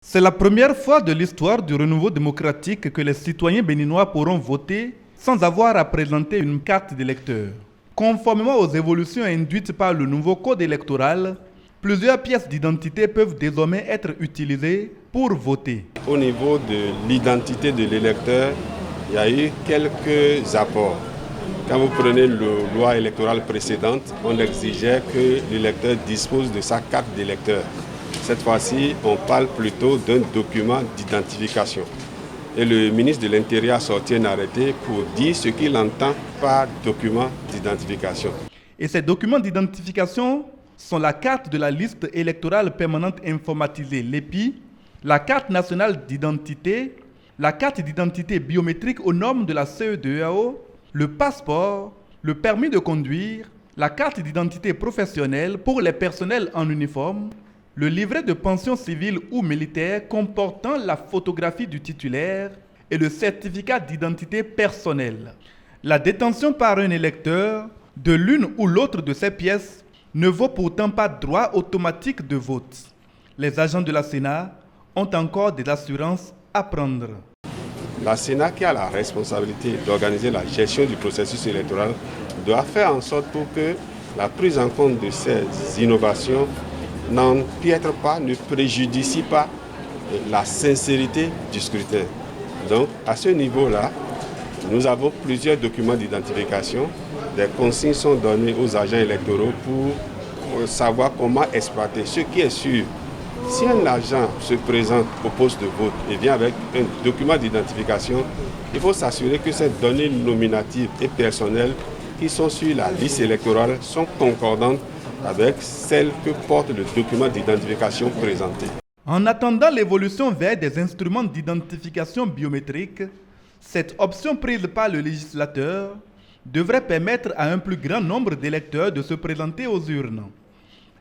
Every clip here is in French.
C'est la première fois de l'histoire du renouveau démocratique que les citoyens béninois pourront voter sans avoir à présenter une carte d'électeur. Conformément aux évolutions induites par le nouveau code électoral, plusieurs pièces d'identité peuvent désormais être utilisées pour voter. Au niveau de l'identité de l'électeur, il y a eu quelques apports. Quand vous prenez la loi électorale précédente, on exigeait que l'électeur dispose de sa carte d'électeur. Cette fois-ci, on parle plutôt d'un document d'identification. Et le ministre de l'Intérieur a sorti un arrêté pour dire ce qu'il entend par document d'identification. Et ces documents d'identification sont la carte de la liste électorale permanente informatisée, l'EPI, la carte nationale d'identité, la carte d'identité biométrique aux normes de la CEDEAO, le passeport, le permis de conduire, la carte d'identité professionnelle pour les personnels en uniforme, le livret de pension civile ou militaire comportant la photographie du titulaire et le certificat d'identité personnelle. La détention par un électeur de l'une ou l'autre de ces pièces ne vaut pourtant pas droit automatique de vote. Les agents de la Sénat ont encore des assurances à prendre. La Sénat, qui a la responsabilité d'organiser la gestion du processus électoral, doit faire en sorte pour que la prise en compte de ces innovations n'empiètre pas, ne préjudicie pas la sincérité du scrutin. Donc, à ce niveau-là, nous avons plusieurs documents d'identification. Des consignes sont données aux agents électoraux pour savoir comment exploiter. Ce qui est sûr, si un agent se présente au poste de vote et vient avec un document d'identification, il faut s'assurer que ces données nominatives et personnelles qui sont sur la liste électorale sont concordantes avec celles que porte le document d'identification présenté. En attendant l'évolution vers des instruments d'identification biométrique, cette option prise par le législateur devrait permettre à un plus grand nombre d'électeurs de se présenter aux urnes.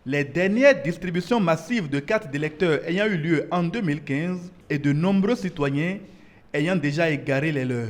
Les dernières distributions massives de cartes d'électeurs ayant eu lieu en 2015 et de nombreux citoyens ayant déjà égaré les leurs.